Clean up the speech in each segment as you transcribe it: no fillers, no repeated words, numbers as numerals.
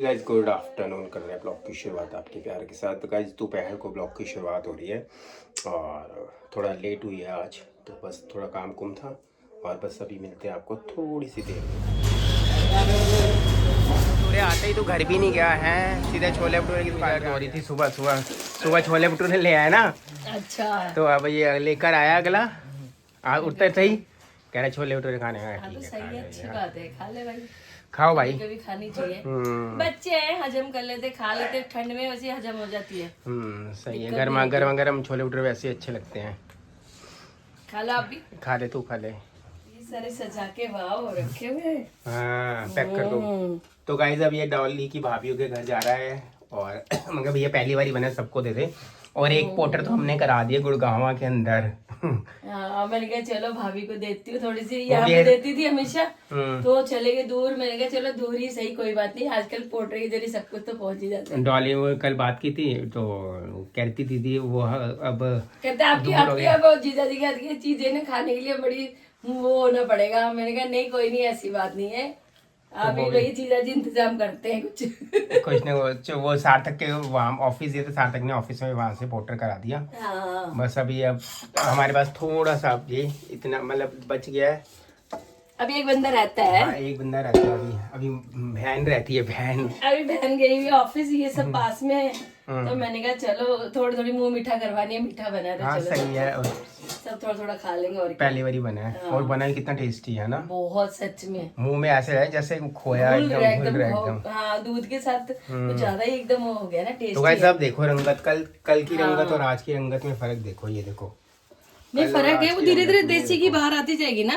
Guys good afternoon कर रहे हैं ब्लॉग की शुरुआत आपके प्यार के साथ। तो गाइज दोपहर को ब्लॉग की शुरुआत हो रही है और थोड़ा लेट हुई है आज, तो बस थोड़ा काम कुम था और बस अभी मिलते हैं आपको थोड़ी सी देर में। सूर्य आते ही तो घर भी नहीं गया है, सीधे छोले भटूरे की दुकान हो रही थी। सुबह छोले भटूरे ले आया ना। अच्छा, तो अब ये लेकर आया अगला उठते सही कह रहे छोले भटूरे खाने का। ठीक है, सही है, अच्छी बात है, खा ले भाई, खाओ भाई, कभी खानी चाहिए। बच्चे हैं, हजम कर लेते, खा लेते, ठंड में वैसे हजम हो जाती है। सही है, गर्मा गर्म छोले भटूरे वैसे अच्छे लगते हैं। खा लो आप भी, खा ले तू, खा ले। ये सारे सजा के वाव रखे हुए, हाँ पैक कर दो। तो गाइस अब ये डॉली की भाभीियों के घर जा रहा है और मगर भैया पहली बार ही बना, सबको दे दे। और एक पोर्टर तो हमने करा दिया गुड़गांव के अंदर। मैंने कहा चलो भाभी को देती हूँ थोड़ी सी, यहाँ पे देती थी हमेशा, तो चले गए दूर। मैंने कहा चलो दूर ही सही, कोई बात नहीं, आजकल पोर्टर इधर ही सब कुछ तो पहुंच ही जाता है। डॉली वो कल बात की थी तो कहती दीदी वो अब कहते आपकी अब जीजा जी की चीजें ना खाने के लिए बड़ी वो होना पड़ेगा। मैंने कहा नहीं कोई नहीं, ऐसी बात नहीं है, अभी वही जीजा जी इंतजाम करते हैं कुछ नहीं। वो सार्थक के वहाँ ऑफिस दिए थे, सार्थक ने ऑफिस में वहाँ से पोर्टर करा दिया। हाँ। बस अभी अब हमारे पास थोड़ा सा ये इतना मतलब बच गया है। अभी एक बंदा रहता है। हाँ, एक बंदा रहता है। अभी बहन रहती है, बहन अभी बहन गई हुई ऑफिस, ये सब पास में है। तो मैंने कहा चलो थोड़ी थोड़ी मुंह मीठा करवानी है, मीठा बना है तो हाँ, सही है, और सब थोड़ा थोड़ा खा लेंगे। और पहली बारी बना है। हाँ। और बना है कितना टेस्टी है ना, बहुत सच में, मुंह में ऐसे है जैसे खोया एकदम। हाँ, दूध के साथ तो ज्यादा ही एकदम हो गया ना टेस्ट। तो गाइस अब देखो रंगत, कल की रंगत और आज की रंगत में फर्क देखो, ये देखो नहीं फर्क है, वो धीरे धीरे देसी की बाहर आती जाएगी ना,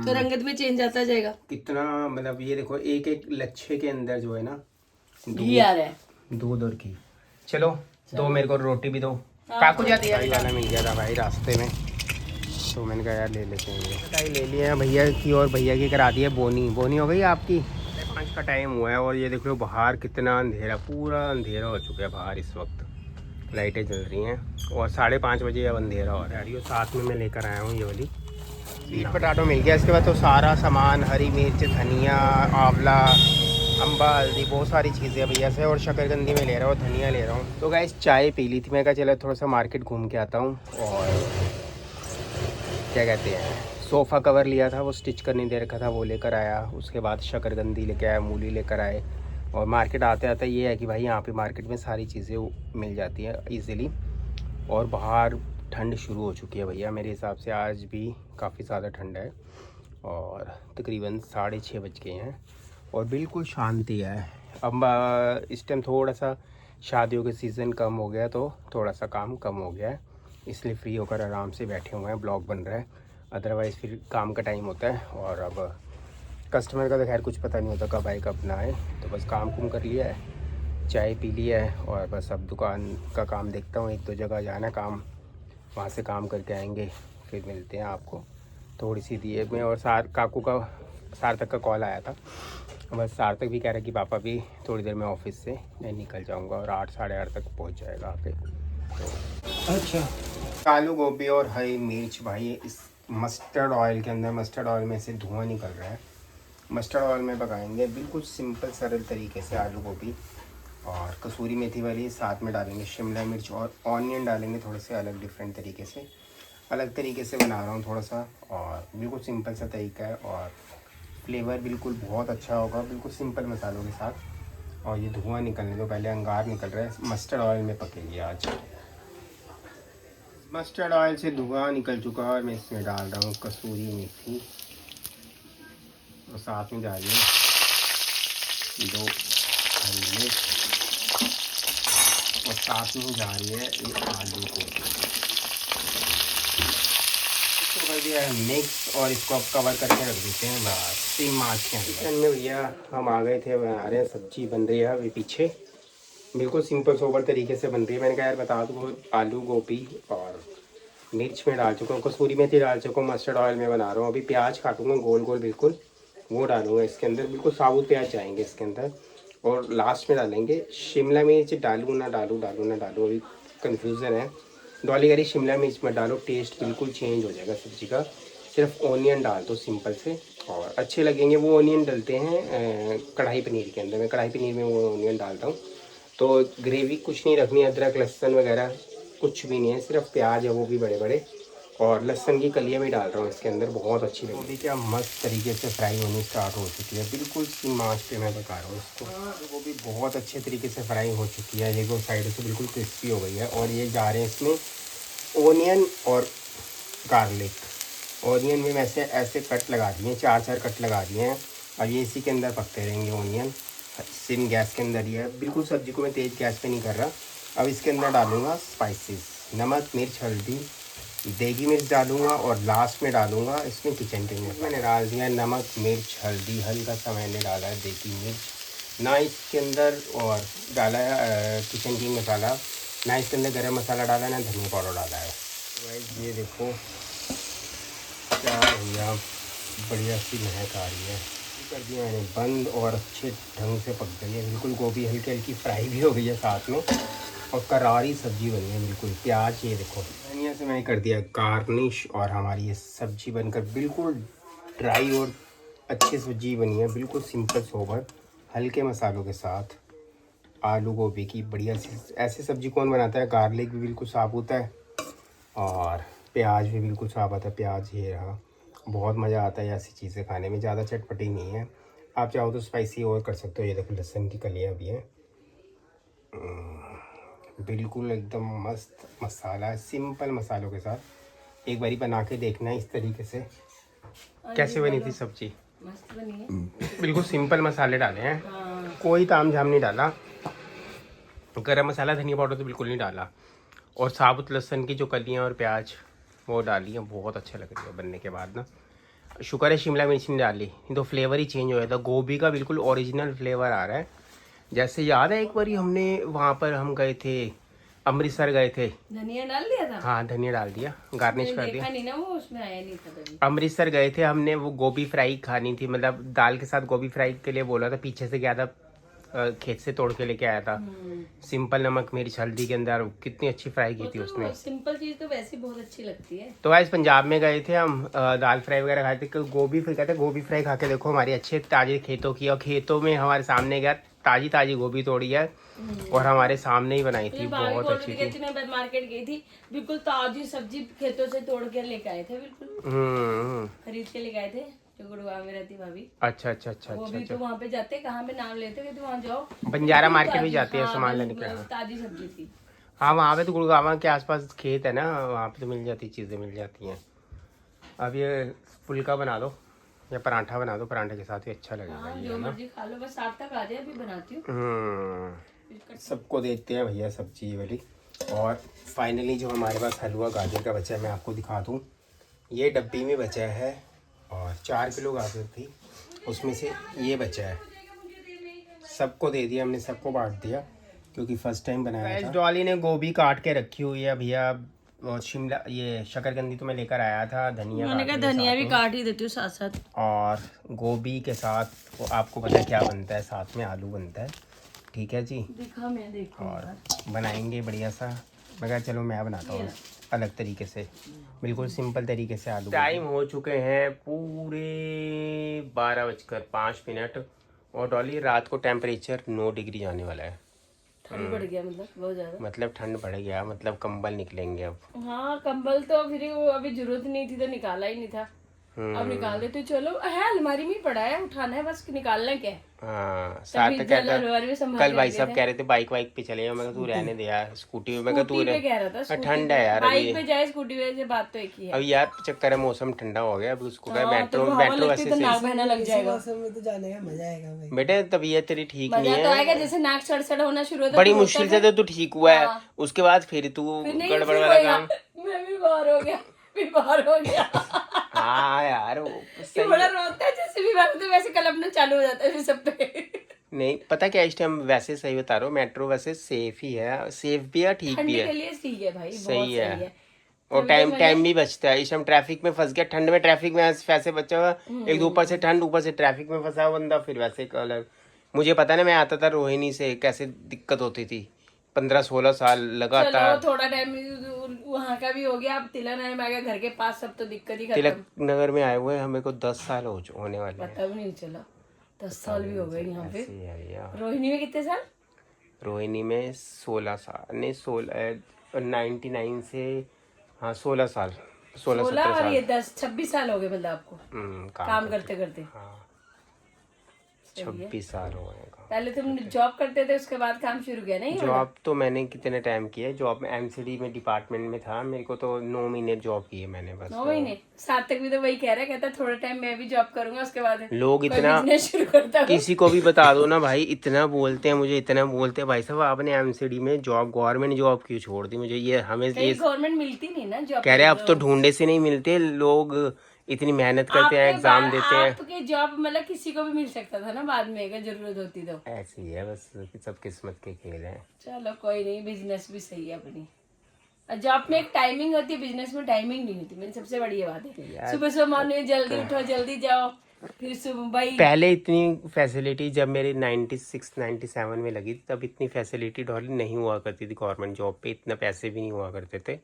तो रंगत में चेंज आता जाएगा। कितना मतलब ये देखो एक एक लच्छे के अंदर जो है ना घी आ रहा है, दूध और घी। चलो दो मेरे को रोटी भी दो। काकू जाती है वाला मिल गया था भाई रास्ते में, तो मैंने कहा यार ले लेते हैं। ये मिठाई ले लिए हैं भैया की, और भैया की करा दी है बोनी हो गई आपकी। 5 का टाइम हुआ है और ये देख लो बाहर कितना अंधेरा, पूरा अंधेरा हो चुका है बाहर इस वक्त, लाइटें जल रही हैं और 5:30 बजे अब अंधेरा हो रहा है। साथ में मैं लेकर आया हूँ ये वाली स्वीट पोटैटो मिल गया। इसके बाद तो सारा सामान, हरी मिर्च, धनिया, आंवला, अम्बा, हल्दी, बहुत सारी चीज़ें भैया से, और शकरकंदी में ले रहा हूँ, धनिया ले रहा हूँ। तो गाइस चाय पी ली थी, मैं कहा चलो थोड़ा सा मार्केट घूम के आता हूँ। और क्या कहते हैं, सोफ़ा कवर लिया था, वो स्टिच करने दे रखा था, वो लेकर आया। उसके बाद शकरकंदी लेकर आया, मूली लेकर आए। और मार्केट आते आते ये है कि भाई यहाँ पे मार्केट में सारी चीज़ें मिल जाती हैं ईज़िली। और बाहर ठंड शुरू हो चुकी है भैया, मेरे हिसाब से आज भी काफ़ी ज़्यादा ठंड है और तकरीबन 6:30 बज गए हैं और बिल्कुल शांति है। अब इस टाइम थोड़ा सा शादियों के सीज़न कम हो गया, तो थोड़ा सा काम कम हो गया है, इसलिए फ्री होकर आराम से बैठे हुए हैं, ब्लॉग बन रहा है। अदरवाइज़ फिर काम का टाइम होता है और अब कस्टमर का तो खैर कुछ पता नहीं होता कब आए कब ना आए। तो बस काम कुम कर लिया है, चाय पी लिया है और बस अब दुकान का काम देखता हूँ। 1-2 जगह जाना काम, वहाँ से काम करके आएंगे, फिर मिलते हैं आपको थोड़ी सी देर में। और सार्थक का कॉल आया था, बस सार्थक भी कह रहा है कि पापा भी थोड़ी देर में ऑफिस से मैं निकल जाऊँगा और 8 साढ़े 8 तक पहुँच जाएगा आके। तो अच्छा, आलू गोभी और हरी मिर्च भाई इस मस्टर्ड ऑयल के अंदर, मस्टर्ड ऑयल में से धुआं निकल रहा है। मस्टर्ड ऑयल में पकाएंगे बिल्कुल सिंपल सरल तरीके से आलू गोभी, और कसूरी मेथी वाली साथ में डालेंगे, शिमला मिर्च और ऑनियन डालेंगे, थोड़े से अलग डिफरेंट तरीके से, अलग तरीके से बना रहा हूँ थोड़ा सा, और बिल्कुल सिंपल सा तरीका है और फ्लेवर बिल्कुल बहुत अच्छा होगा, बिल्कुल सिंपल मसालों के साथ। और ये धुआं निकलने दो, पहले अंगार निकल रहा है, मस्टर्ड ऑयल में पकेगी आज। मस्टर्ड ऑयल से धुआं निकल चुका है और मैं इसमें डाल रहा हूँ कसूरी मेथी, और साथ में डालिए 2 हरी मिर्च, और साथ में जा रही है ये आलू को कर दिया है मिक्स, और इसको अब कवर करके रख देते हैं बस 3 मार्च के अंदर। किचन में भैया हम आ गए थे, बना रहे हैं सब्जी, बन रही है अभी पीछे, बिल्कुल सिंपल सोबर तरीके से बन रही है। मैंने कहा यार बता दूँ, आलू गोभी और मिर्च में डाल चुका हूँ, कसूरी मेथी डाल चुका हूँ, मस्टर्ड ऑयल में बना रहा हूँ। अभी प्याज काटूँगा गोल गोल बिल्कुल, वो डालूँगा इसके अंदर, बिल्कुल साबुत प्याज जाएंगे इसके अंदर। और लास्ट में डालेंगे शिमला मिर्च, डालूँ ना डालूँ अभी कन्फ्यूज़न है। डॉली कह रही शिमला मिर्च में डालो, टेस्ट बिल्कुल चेंज हो जाएगा सब्ज़ी का, सिर्फ ऑनियन डाल दो सिंपल से, और अच्छे लगेंगे। वो ऑनियन डलते हैं कढ़ाई पनीर के अंदर, मैं कढ़ाई पनीर में वो ऑनियन डालता हूँ। तो ग्रेवी कुछ नहीं रखनी, अदरक लहसुन वगैरह कुछ भी नहीं है, सिर्फ प्याज है वो भी बड़े बड़े, और लहसुन की कलियाँ भी डाल रहा हूँ इसके अंदर, बहुत अच्छी लगेगी। गोभी क्या मस्त तरीके से फ्राई होनी स्टार्ट हो चुकी है, बिल्कुल सी आंच पे मैं पका रहा हूँ इसको। गोभी बहुत अच्छे तरीके से फ्राई हो चुकी है, देखो साइड से बिल्कुल क्रिस्पी हो गई है। और ये जा रहे हैं इसमें ऑनियन और गार्लिक। ऑनियन में वैसे ऐसे कट लगा दिए, 4 कट लगा दिए हैं। अब ये इसी के अंदर पकते रहेंगे ऑनियन, सिम गैस के अंदर ही है बिल्कुल। सब्जी को मैं तेज़ गैस पे नहीं कर रहा। अब इसके अंदर डालूंगा स्पाइसेस, नमक मिर्च हल्दी, देगी मिर्च डालूंगा, और लास्ट में डालूंगा इसमें किचन किंग मसाला। मैंने डाल दिया नमक मिर्च हल्दी, हल्का सा मैंने डाला है देगी मिर्च, ना इसके अंदर और डाला है किचन किंग मसाला, ना इसके अंदर गरम मसाला डाला है, ना धनिया पाउडर डाला है। तो ये देखो क्या भैया बढ़िया सी महक आ रही है। कर दिया मैंने बंद और अच्छे ढंग से पक गई है बिल्कुल। गोभी हल्की हल्की फ्राई भी हो गई है साथ में, और करारी सब्जी बनी है बिल्कुल। प्याज ये देखो धनिया से मैंने कर दिया गार्निश, और हमारी ये सब्जी बनकर बिल्कुल ड्राई और अच्छी सब्जी बनी है, बिल्कुल सिंपल सोबर हल्के मसालों के साथ आलू गोभी की बढ़िया सी। ऐसी सब्जी कौन बनाता है? गार्लिक भी बिल्कुल साबुत है और प्याज भी बिल्कुल साबुत है। प्याज ये रहा, बहुत मज़ा आता है ऐसी चीज़ें खाने में, ज़्यादा चटपटी नहीं है। आप चाहो तो स्पाइसी और कर सकते हो। ये देखो लहसुन की कलियाँ भी हैं, बिल्कुल एकदम मस्त मसाला है, सिंपल मसालों के साथ। एक बारी बना के देखना है इस तरीके से। कैसे बनी थी सब्जी? मस्त बनी है। बिल्कुल सिंपल मसाले डाले हैं, कोई ताम झाम नहीं डाला। गरम मसाला धनिया पाउडर तो बिल्कुल नहीं डाला, और साबुत लहसुन की जो कलियाँ और प्याज वो डाली हैं, बहुत अच्छा लग रही है बनने के बाद ना। शुक्र है शिमला मिर्च नहीं डाली, नहीं तो फ्लेवर ही चेंज हो जाता। गोभी का बिल्कुल ओरिजिनल फ्लेवर आ रहा है। जैसे याद है एक बार हमने वहाँ पर हम गए थे, अमृतसर गए थे, धनिया डाल दिया था। हाँ धनिया डाल दिया, गार्निश कर दिया। नहीं ना, वो उसमें आया नहीं था तभी। अमृतसर गए थे हमने, वो गोभी फ्राई खानी थी, मतलब दाल के साथ गोभी फ्राई के लिए बोला था। पीछे से गया था, खेत से तोड़ के लेके आया था। सिंपल नमक मिर्च हल्दी के अंदर कितनी अच्छी फ्राई की थी उसने। सिंपल चीज तो वैसे बहुत अच्छी लगती है। तो आज पंजाब में गए थे हम, दाल फ्राई वगैरह खाए थे। गोभी फ्राई कहते गोभी फ्राई खा के देखो, हमारी अच्छे ताजे खेतों की, और खेतों में हमारे सामने गया, ताजी ताजी गोभी तोड़ी है और हमारे सामने ही बनाई थी, बहुत अच्छी थी। मैं मार्केट गई थी, बिल्कुल ताजी सब्जी खेतों से तोड़ के लेके आए थे, बिल्कुल खरीद के लेके आए थे। जो गुड़गांव में रहती भाभी। अच्छा अच्छा अच्छा वो अच्छा। भी तो वहाँ पे जाते, कहाँ पे नाम लेते तो वहाँ जाओ, बंजारा मार्केट भी जाते हैं सामान लेने के। ताजी सब्जी थी। हाँ वहाँ पे तो गुड़गांव के आसपास खेत है ना, वहाँ पे तो मिल जाती चीज़ें मिल जाती हैं। अब ये फुल्का बना दो या पराठा बना दो, पराठे के साथ भी अच्छा लगेगा। जो मर्जी खा लो, बस साथ तक आ जाए, अभी बनाती हूँ। सबको देते हैं भैया सब्जी ये वाली। और फाइनली जो हमारे पास हलवा गाजर का बचा है, मैं आपको दिखा दूँ। ये डब्बी में बचा है, और 4 किलो गाजर थी, उसमें से ये बचा है। सबको दे दिया हमने, सबको बांट दिया, क्योंकि फर्स्ट टाइम बनाया था। डॉली ने गोभी काट के रखी हुई है भैया, और शिमला ये शकरकंदी तो मैं लेकर आया था, धनिया मैंने कहा धनिया भी काट ही देती हूँ साथ साथ। और गोभी के साथ वो आपको पता है क्या बनता है, साथ में आलू बनता है। ठीक है जी, देखा मैं देखा और बनाएंगे बढ़िया सा। मैं कहा चलो मैं बनाता हूँ अलग तरीके से, बिल्कुल सिंपल तरीके से आलू। टाइम हो चुके हैं पूरे 12:05, और डॉली रात को टेम्परेचर 9 डिग्री जाने वाला है। ठंड बढ़ गया, मतलब बहुत ज्यादा, मतलब ठंड बढ़ गया, मतलब कंबल निकलेंगे अब। हाँ कंबल तो फिर वो अभी जरूरत नहीं थी तो निकाला ही नहीं था, अब निकाल दे। तो चलो है, अलमारी में ही पड़ा है, उठाना है बस, निकालना क्या है। हाँ साथ कहता, कल भाई साहब कह रहे थे बाइक वाइक पे चले जाओ, मैं कहा तू रहने दे यार, स्कूटी में। मैं कहा तू कह रहा था ठंड है यार, बाइक पे जाए स्कूटी पे, से बात तो एक ही है। अब यार चक्कर है, मौसम ठंडा हो गया, अभी उसको क्या मेट्रो वैसे तो नाक बहना लग जाएगा, में तो जाने का मजा आएगा भाई। बेटे तबीयत तेरी ठीक नहीं मजा तो आएगा, जैसे नाक सड़सड़ होना शुरू होता, बड़ी मुश्किल से तो तू ठीक हुआ है, उसके बाद फिर तू गड़बड़ वाला काम। मैं बीमार हो गया, बीमार हो गया। हाँ यार वो बड़ा रोता है, जैसे बीमार होता है वैसे कलपना चालू हो जाता है सब पे। नहीं पता क्या, इस टाइम वैसे सही बता रहा हूँ, मेट्रो वैसे सेफ ही है, सेफ भी है, ठीक भी है, के लिए सही है भाई, सही है। और टाइम भी बचता है। इस टाइम ट्रैफिक में फंस गया, ठंड में ट्रैफिक में वैसे बचा हुआ, एक तो ऊपर से ठंड, ऊपर से ट्रैफिक में फंसा हुआ बंदा, फिर वैसे अलग। मुझे पता ना, मैं आता था रोहिणी से, कैसे दिक्कत होती थी, 15-16 साल लगातार। थोड़ा टाइम वहाँ का भी हो गया, अब तिलक नगर में आ गया, घर के पास, सब तो दिक्कत ही तिलक खत्म। नगर में आए हुए हमें को 10 साल होने वाले हैं। पता भी नहीं चला, 10 साल भी हो गए यहाँ पे। ऐसे ही है भैया। रोहिणी में कितने साल? रोहिणी में 16 साल नहीं, 99 से, हाँ 16 साल, 16 16 17 और साल। ये 10-26 साल हो गए मतलब आपको काम करते करते। हाँ 26 साल हो गए काम। पहले तुम जॉब करते थे, उसके बाद काम शुरू किया नहीं? जॉब तो मैंने कितने टाइम किया है, जॉब में एमसीडी में डिपार्टमेंट में था मेरे को, तो 9 महीने जॉब की है मैंने बस। 9 महीने। सार्थक भी तो वही कह रहा है, कहता थोड़ा टाइम मैं भी जॉब करूंगा, उसके बाद लोग इतना बिजनेस शुरू करता हूँ। किसी को भी बता दो ना भाई, इतना बोलते हैं मुझे, इतना बोलते हैं भाई साहब आपने एमसीडी में जॉब, गवर्नमेंट जॉब क्यों छोड़ दी मुझे, ये हमें ये गवर्नमेंट मिलती नहीं ना जॉब। कह रहे अब तो ढूंढे से नहीं मिलते, लोग इतनी मेहनत करते हैं, एग्जाम देते हैं। आपके जॉब मतलब किसी को भी मिल सकता था ना बाद में, अगर जरूरत होती तो। ऐसे ही है बस, सब किस्मत के खेल हैं। चलो कोई नहीं, बिजनेस भी सही है अपनी। जॉब में एक टाइमिंग होती है, बिजनेस में टाइमिंग नहीं होती, मेरी सबसे बड़ी ये बात है। सुबह सुबह मॉर्निंग जल्दी उठो, जल्दी जाओ, फिर सुबह भाई। पहले इतनी फैसिलिटी जब मेरी 96-97 में लगी थी, तब इतनी फैसिलिटी डॉली नहीं हुआ करती थी गवर्नमेंट जॉब पे, इतना पैसे भी नहीं हुआ करते थे,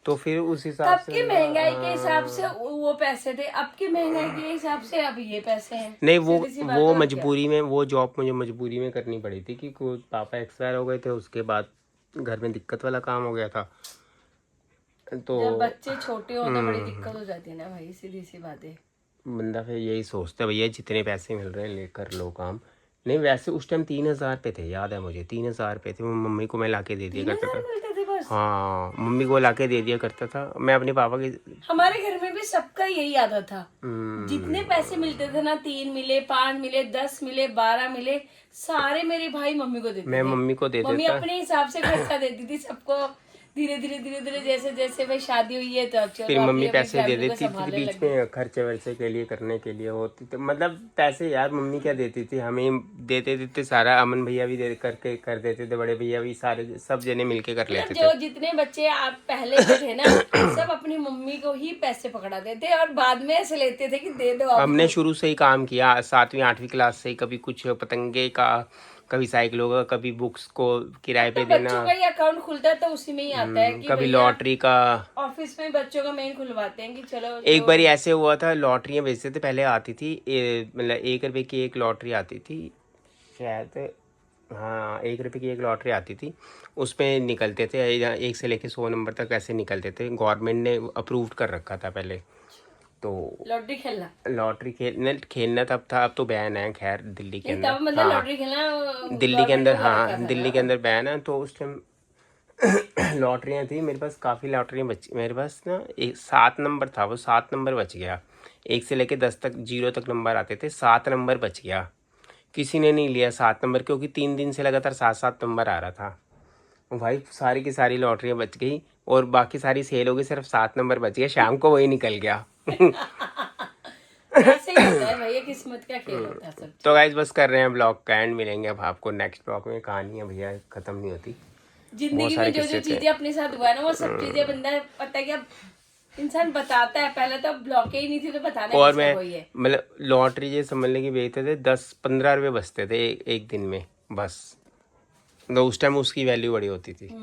तो फिर उस हिसाब तब की महंगाई के हिसाब से वो पैसे थे, अब की महंगाई के हिसाब से अब ये पैसे हैं। नहीं, वो मजबूरी में, वो जॉब मुझे मजबूरी में करनी पड़ी थी क्योंकि पापा एक्सपायर हो गए थे, उसके बाद घर में दिक्कत वाला काम हो गया था, तो जब बच्चे छोटे हो तो बड़ी दिक्कत हो जाती है ना भाई, सीधी सी बात है। बंदा फिर यही सोचता है भैया जितने पैसे मिल रहे हैं लेकर लो काम। नहीं वैसे उस टाइम 3,000 पे थे, याद है मुझे 3,000 पे थे, मम्मी को मैं लाके दे दिया करता था। मिलते थे बस। हाँ मम्मी को लाके दे दिया करता था मैं अपने पापा के। हमारे घर में भी सबका यही आदत था, जितने पैसे मिलते थे ना, 3 मिले, 5 मिले, 10 मिले, 12 मिले, सारे मेरे भाई मम्मी को देते मैं थे। मम्मी को दे मम्मी देता। अपने हिसाब से खर्चा देती थी सबको, धीरे धीरे जैसे जैसे भाई शादी हुई है तो अब चलो फिर मम्मी अपनी पैसे दे फैमिली को देती थी संभालने बीच लग गई। में, खर्चे वर्चे के लिए करने के लिए होती थी, मतलब पैसे यार मम्मी क्या देती थी, हमें देते देते सारा, अमन भैया भी दे करके कर देते थे, बड़े भैया भी, सारे सब जने मिलके कर लेते थे। जो जितने बच्चे आप पहले के थे ना, सब अपनी मम्मी को ही पैसे पकड़ा देते और बाद में ऐसे लेते थे कि दे दो। हमने शुरू से ही काम किया, 7वीं 8वीं क्लास से ही, कभी कुछ पतंगे का, कभी साइकिलों का, कभी बुक्स को किराए पे देना, बच्चों का ही अकाउंट खुलता है तो उसी में ही आता है कि कभी लॉटरी का। ऑफिस में बच्चों का मेन खुलवाते हैं कि चलो। एक बार ऐसे हुआ था, लॉटरियां बेचते थे पहले, आती थी मतलब 1 रुपए की एक लॉटरी आती थी शायद, हाँ 1 रुपए की एक लॉटरी आती थी, उसमें निकलते थे 1 से लेके 100 नंबर तक ऐसे निकलते थे, गवर्नमेंट ने अप्रूव्ड कर रखा था पहले तो। लॉटरी खेलना तब था, अब तो बैन है खैर दिल्ली के अंदर। मतलब लॉटरी खेलना दिल्ली के अंदर, हाँ दिल्ली के अंदर बैन है, तो उस टाइम लॉटरियाँ थी मेरे पास, काफ़ी लॉटरियाँ बची मेरे पास ना, 7 नंबर था, वो 7 नंबर बच गया, 1 से लेके 10 तक 0 तक नंबर आते थे, 7 नंबर बच गया, किसी ने नहीं लिया 7 नंबर, क्योंकि 3 दिन से लगातार 7-7 नंबर आ रहा था भाई, सारी की सारी लॉटरियाँ बच गई और बाकी सारी सेल हो गई, सिर्फ 7 नंबर बच गया, शाम को वही निकल गया। ऐसे ही होता है भैया, किस्मत का खेल होता है सब। तो गाइस बस कर रहे हैं ब्लॉग का एंड, मिलेंगे अब आपको नेक्स्ट ब्लॉग में, कहानियाँ भैया खत्म नहीं होती, जिंदगी में जो जो चीजें अपने साथ हुआ है ना, वो सब चीजें बंदा पता है कि अब इंसान बताता है, पहले तो ब्लॉक ही नहीं थी तो बताने और मैं मतलब लॉटरी ये समझ लें कि बेचते थे 10-15 रुपये बचते थे एक दिन में बस, तो उस टाइम उसकी वैल्यू बड़ी होती थी।